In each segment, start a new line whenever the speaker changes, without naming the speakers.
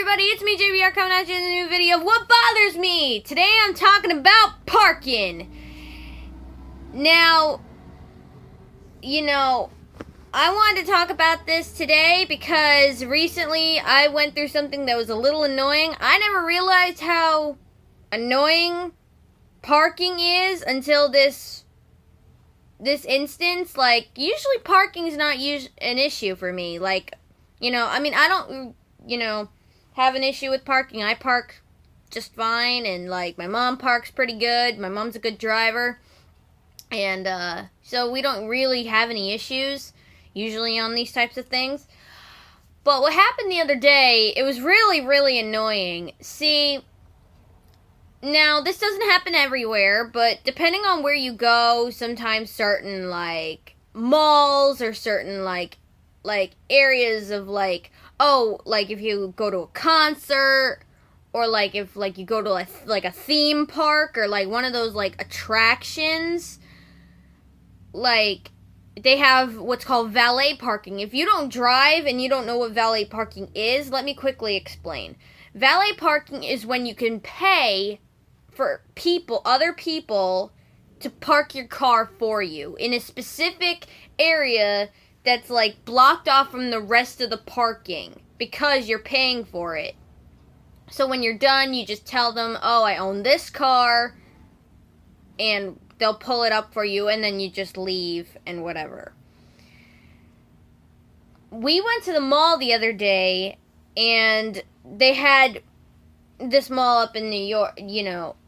everybody, it's me, JBR, coming at you in a new video of What Bothers Me. Today I'm talking about parking. Now, I wanted to talk about this today because recently I went through something that was a little annoying. I never realized how annoying parking is until this instance. Like, usually parking is not an issue for me. Like, I don't, have an issue with parking. I park just fine, and, like, my mom parks pretty good. My mom's a good driver. And, so we don't really have any issues, usually, on these types of things. But what happened the other day, it was really, really annoying. See, now, this doesn't happen everywhere, but depending on where you go, sometimes certain, like, malls or certain, like areas of, like, if you go to a concert, or, like, if, like, you go to, a theme park, or, like, one of those, like, attractions, like, they have what's called valet parking. If you don't drive and you don't know what valet parking is, let me quickly explain. Valet parking is when you can pay for other people, to park your car for you in a specific area that's, like, blocked off from the rest of the parking because you're paying for it. So when you're done, you just tell them, oh, I own this car, and they'll pull it up for you, and then you just leave and whatever. We went to the mall the other day, and they had this mall up in New York,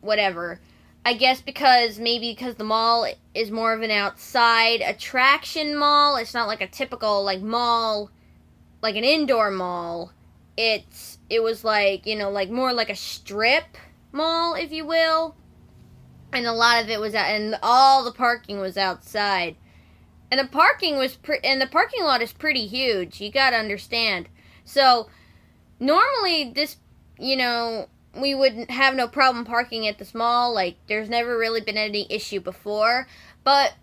whatever. I guess because the mall is more of an outside attraction mall. It's not like a typical, like, mall, like an indoor mall. It was like, like more like a strip mall, if you will. And a lot of it was and all the parking was outside. And the parking lot is pretty huge. You gotta understand. So, normally this, we wouldn't have no problem parking at this mall. Like, there's never really been any issue before. But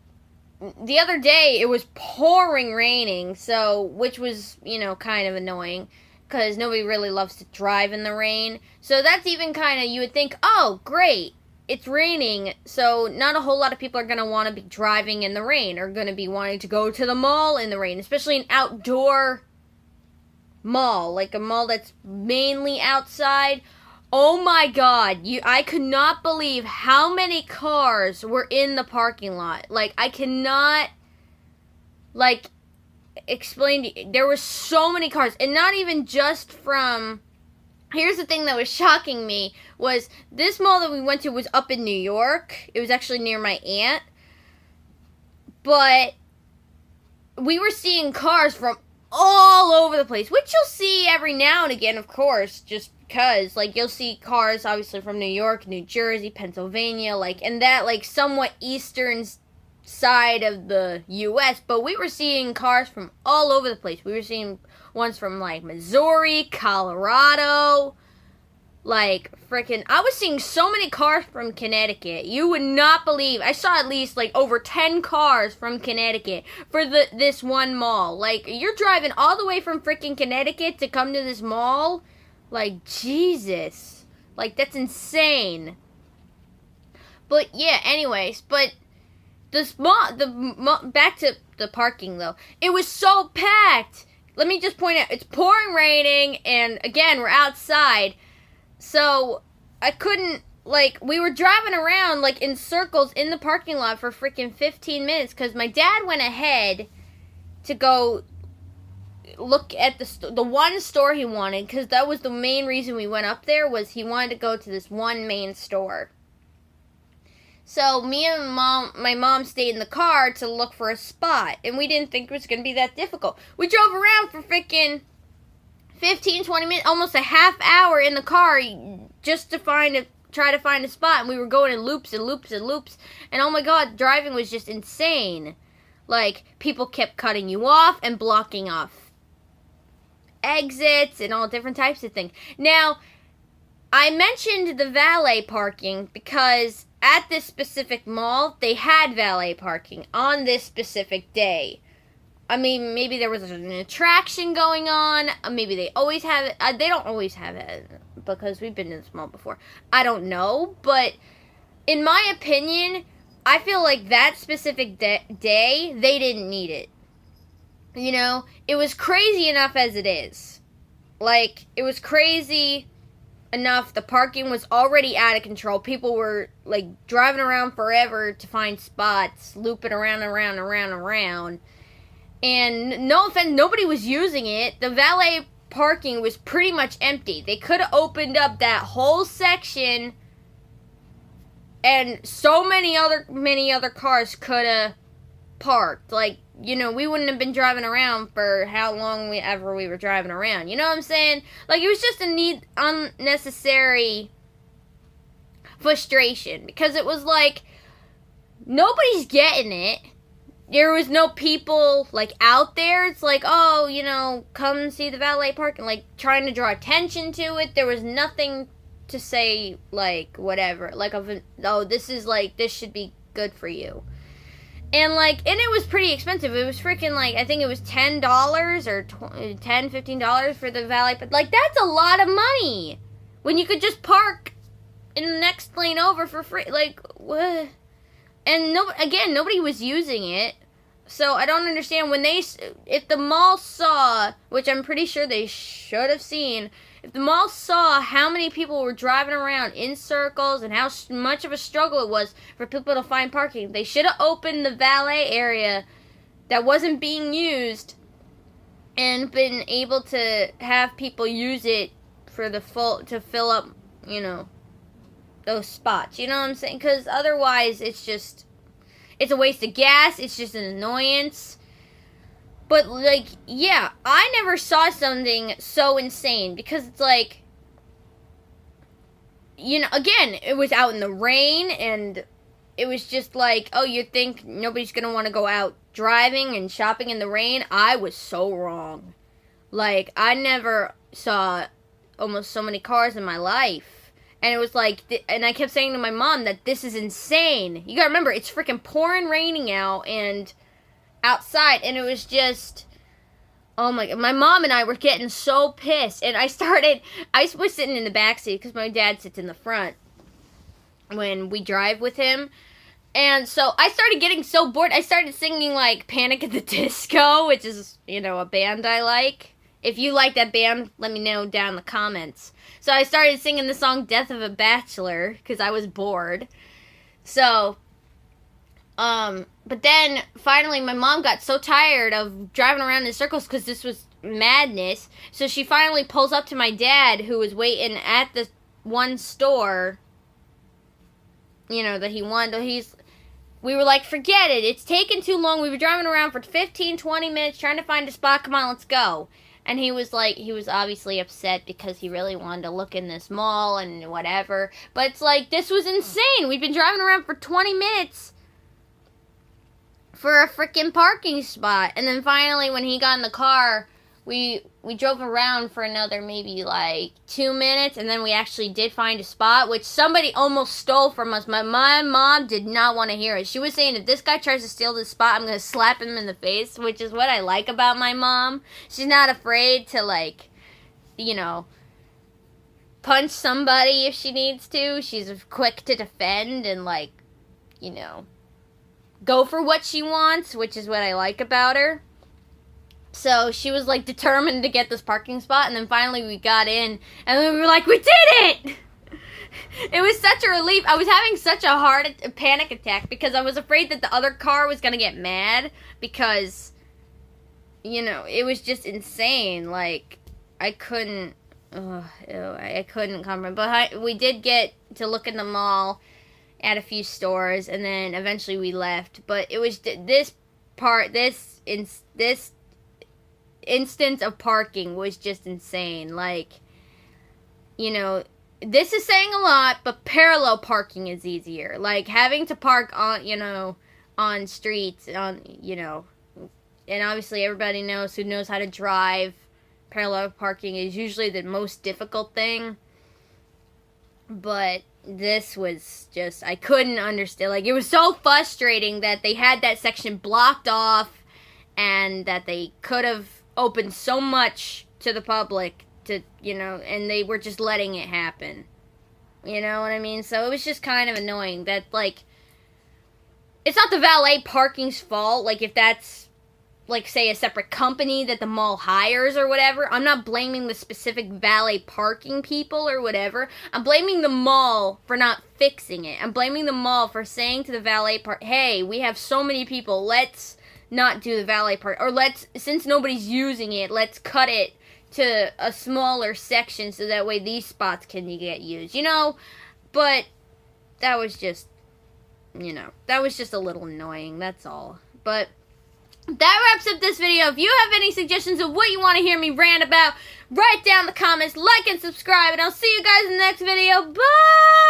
the other day, it was pouring raining, which was, kind of annoying, because nobody really loves to drive in the rain. So that's even kind of, you would think, oh, great, it's raining, so not a whole lot of people are going to want to be driving in the rain, or going to be wanting to go to the mall in the rain, especially an outdoor mall, like a mall that's mainly outside. Oh my god, I could not believe how many cars were in the parking lot. Like, I cannot, like, explain to you. There were so many cars, and not even just from, here's the thing that was shocking me, was this mall that we went to was up in New York. It was actually near my aunt. But we were seeing cars from all over the place, which you'll see every now and again, of course, just because, like, you'll see cars, obviously, from New York, New Jersey, Pennsylvania, like, and that, like, somewhat eastern side of the U.S., but we were seeing cars from all over the place. We were seeing ones from, like, Missouri, Colorado, like, I was seeing so many cars from Connecticut. You would not believe. I saw at least, like, over 10 cars from Connecticut for this one mall. Like, you're driving all the way from freaking Connecticut to come to this mall? Like, Jesus. Like, that's insane. But, yeah, anyways, but this back to the parking, though. It was so packed. Let me just point out, it's pouring raining, and, again, we're outside. So, I couldn't, like, we were driving around, like, in circles in the parking lot for freaking 15 minutes, because my dad went ahead to go look at the one store he wanted, because that was the main reason we went up there, was he wanted to go to this one main store. So, me and my mom stayed in the car to look for a spot, and we didn't think it was going to be that difficult. We drove around for freaking 15, 20 minutes, almost a half hour in the car, just to try to find a spot, and we were going in loops and loops and loops, and oh my god, driving was just insane. Like, people kept cutting you off and blocking off exits and all different types of things. Now, I mentioned the valet parking because at this specific mall, they had valet parking on this specific day. I mean, maybe there was an attraction going on. Maybe they always have it. They don't always have it because we've been in this mall before. I don't know, but in my opinion, I feel like that specific day, they didn't need it. You know, it was crazy enough as it is. Like, it was crazy enough. The parking was already out of control. People were, like, driving around forever to find spots, looping around. And no offense, nobody was using it. The valet parking was pretty much empty. They could have opened up that whole section, and so many other cars could have parked. Like, you know, we wouldn't have been driving around for how long we were driving around. You know what I'm saying? Like, it was just unnecessary frustration, because it was like, nobody's getting it. There was no people, like, out there. It's like, oh, you know, come see the valet parking, like, trying to draw attention to it. There was nothing to say, like, whatever. Like, oh, this should be good for you. And, like, and it was pretty expensive. It was freaking, like, I think it was $10 or $15 for the valet. But, like, that's a lot of money when you could just park in the next lane over for free. Like, what? And, nobody was using it. So, I don't understand. If the mall saw, which I'm pretty sure they should have seen, if the mall saw how many people were driving around in circles and how much of a struggle it was for people to find parking, they should have opened the valet area that wasn't being used and been able to have people use it for to fill up, you know, those spots. You know what I'm saying? Because otherwise, it's a waste of gas. It's just an annoyance. But, like, yeah, I never saw something so insane, because it's like, you know, again, it was out in the rain, and it was just like, oh, you think nobody's going to want to go out driving and shopping in the rain? I was so wrong. Like, I never saw almost so many cars in my life. And it was like, and I kept saying to my mom that this is insane. You gotta remember, it's freaking pouring raining out, and outside, and it was just, oh my god, my mom and I were getting so pissed, and I was sitting in the back seat, because my dad sits in the front when we drive with him, and so I started getting so bored, I started singing, like, Panic at the Disco, which is, you know, a band I like. If you like that band, let me know down in the comments. So I started singing the song Death of a Bachelor, because I was bored. So, but then, finally, my mom got so tired of driving around in circles, because this was madness, so she finally pulls up to my dad, who was waiting at the one store, you know, that he wanted. We were like, forget it, it's taking too long, we were driving around for 15, 20 minutes, trying to find a spot, come on, let's go. And he was obviously upset, because he really wanted to look in this mall, and whatever, but it's like, this was insane, we'd been driving around for 20 minutes, for a freaking parking spot. And then finally, when he got in the car, we drove around for another maybe like 2 minutes, and then we actually did find a spot, which somebody almost stole from us. My mom did not want to hear it. She was saying, if this guy tries to steal this spot, I'm going to slap him in the face, which is what I like about my mom. She's not afraid to, like, you know, punch somebody if she needs to. She's quick to defend and, like, you know, go for what she wants, which is what I like about her. So she was, like, determined to get this parking spot, and then finally we got in, and we were like, we did it! It was such a relief. I was having such a panic attack, because I was afraid that the other car was going to get mad, because, you know, it was just insane. Like, I couldn't comprehend. But we did get to look in the mall at a few stores, and then eventually we left. But it was this instance of parking was just insane. Like, you know, this is saying a lot, but parallel parking is easier. Like, having to park on, you know, on streets, on, you know, and obviously everybody knows who knows how to drive. Parallel parking is usually the most difficult thing. But this was just, I couldn't understand. Like, it was so frustrating that they had that section blocked off, and that they could have opened so much to the public to, you know, and they were just letting it happen. You know what I mean? So it was just kind of annoying that, like, it's not the valet parking's fault, like, if that's, like, say, a separate company that the mall hires or whatever. I'm not blaming the specific valet parking people or whatever. I'm blaming the mall for not fixing it. I'm blaming the mall for saying to the valet park, hey, we have so many people, let's not do the valet park, or let's, since nobody's using it, let's cut it to a smaller section so that way these spots can get used, you know? But that was just, you know, that was just a little annoying, that's all. But that wraps up this video. If you have any suggestions of what you want to hear me rant about, write down in the comments, like and subscribe, and I'll see you guys in the next video. Bye!